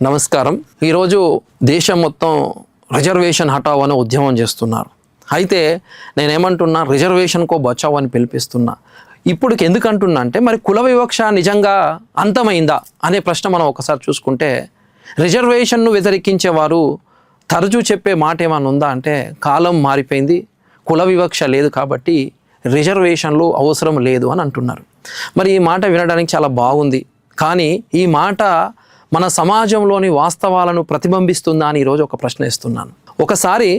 నమస్కారం. ఈరోజు దేశం మొత్తం రిజర్వేషన్ హటావ్ అనే ఉద్యమం చేస్తున్నారు. అయితే నేనేమంటున్నా, రిజర్వేషన్కో బచావ్ అని పిలిపిస్తున్నా. ఇప్పటికి ఎందుకు అంటున్నా అంటే, మరి కుల వివక్ష నిజంగా అంతమైందా అనే ప్రశ్న మనం ఒకసారి చూసుకుంటే, రిజర్వేషన్ను వ్యతిరేకించేవారు తరచూ చెప్పే మాట ఏమైనా ఉందా అంటే, కాలం మారిపోయింది, కుల వివక్ష లేదు కాబట్టి రిజర్వేషన్లు అవసరం లేదు అని అంటున్నారు. మరి ఈ మాట వినడానికి చాలా బాగుంది, కానీ ఈ మాట మన సమాజంలోని వాస్తవాలను ప్రతిబింబిస్తుందా అని ఈరోజు ఒక ప్రశ్న ఇస్తున్నాను. ఒకసారి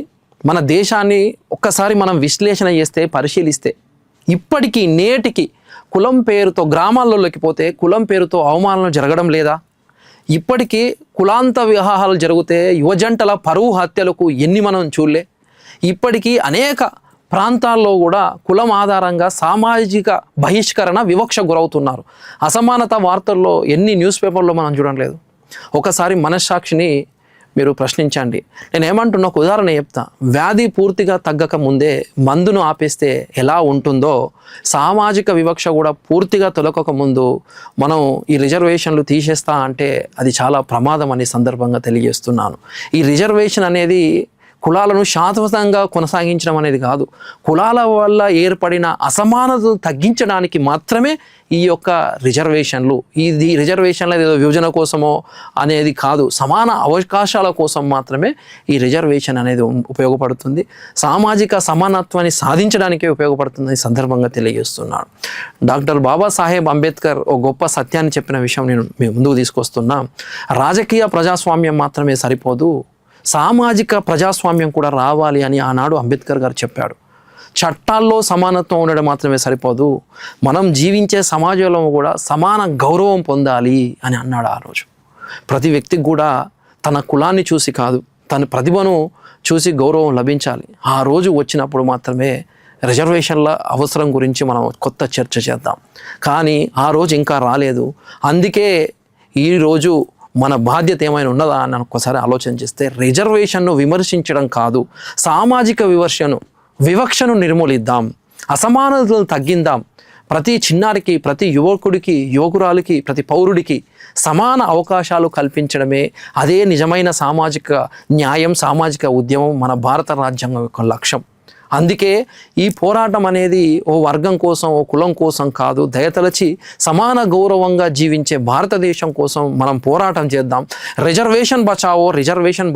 మన దేశాన్ని ఒక్కసారి మనం విశ్లేషణ చేస్తే, పరిశీలిస్తే, ఇప్పటికీ నేటికి కులం పేరుతో గ్రామాల్లోకి పోతే కులం పేరుతో అవమానాలు జరగడం లేదా? ఇప్పటికీ కులాంత వివాహాలు జరిగితే యువజంటల పరువు హత్యలకు ఎన్ని మనం చూడలే? ఇప్పటికీ అనేక ప్రాంతాల్లో కూడా కులం ఆధారంగా సామాజిక బహిష్కరణ, వివక్ష గురవుతున్నారు. అసమానత వార్తల్లో ఎన్ని న్యూస్ పేపర్లో మనం చూడలేదు. ఒకసారి మనస్సాక్షిని మీరు ప్రశ్నించండి. నేను ఏమంటున్నా, ఒక ఉదాహరణ చెప్తా. వ్యాధి పూర్తిగా తగ్గక ముందే మందును ఆపేస్తే ఎలా ఉంటుందో, సామాజిక వివక్ష కూడా పూర్తిగా తొలగక ముందు మనం ఈ రిజర్వేషన్లు తీసేస్తా అంటే అది చాలా ప్రమాదం అనే సందర్భంగా తెలియజేస్తున్నాను. ఈ రిజర్వేషన్ అనేది కులాలను శాశ్వతంగా కొనసాగించడం అనేది కాదు, కులాల వల్ల ఏర్పడిన అసమానతను తగ్గించడానికి మాత్రమే ఈ యొక్క రిజర్వేషన్లు. ఇది రిజర్వేషన్లు ఏదో విభజన కోసమో అనేది కాదు, సమాన అవకాశాల కోసం మాత్రమే ఈ రిజర్వేషన్ అనేది ఉపయోగపడుతుంది. సామాజిక సమానత్వాన్ని సాధించడానికే ఉపయోగపడుతుందని సందర్భంగా తెలియజేస్తున్నాడు. డాక్టర్ బాబాసాహెబ్ అంబేద్కర్ ఒక గొప్ప సత్యాన్ని చెప్పిన విషయం నేను మీ ముందుకు తీసుకొస్తున్నా. రాజకీయ ప్రజాస్వామ్యం మాత్రమే సరిపోదు, సామాజిక ప్రజాస్వామ్యం కూడా రావాలి అని ఆనాడు అంబేద్కర్ గారు చెప్పాడు. చట్టాల్లో సమానత్వం ఉండడం మాత్రమే సరిపోదు, మనం జీవించే సమాజంలో కూడా సమాన గౌరవం పొందాలి అని అన్నాడు ఆ రోజు. ప్రతి వ్యక్తికి కూడా తన కులాన్ని చూసి కాదు, తన ప్రతిభను చూసి గౌరవం లభించాలి. ఆ రోజు వచ్చినప్పుడు మాత్రమే రిజర్వేషన్ల అవసరం గురించి మనం కొత్త చర్చ చేద్దాం. కానీ ఆ రోజు ఇంకా రాలేదు. అందుకే ఈరోజు మన బాధ్యత ఏమైనా ఉన్నదా అని ఒక్కసారి ఆలోచన చేస్తే, రిజర్వేషన్ను విమర్శించడం కాదు, సామాజిక వివక్షను నిర్మూలిద్దాం, అసమానతలను తగ్గిందాం. ప్రతి చిన్నారికి, ప్రతి యువకుడికి, యువకురాలికి, ప్రతి పౌరుడికి సమాన అవకాశాలు కల్పించడమే అదే నిజమైన సామాజిక న్యాయం, సామాజిక ఉద్యమం, మన భారత రాజ్యాంగం యొక్క లక్ష్యం. అందుకే ఈ పోరాటం అనేది ఓ వర్గం కోసం, ఓ కులం కోసం కాదు, దయతలచి సమాన గౌరవంగా జీవించే భారతదేశం కోసం మనం పోరాటం చేద్దాం. రిజర్వేషన్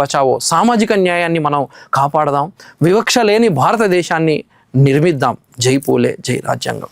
బచావో, సామాజిక న్యాయాన్ని మనం కాపాడదాం, వివక్ష లేని భారతదేశాన్ని నిర్మిద్దాం. జై పూలే, జై రాజ్యాంగం.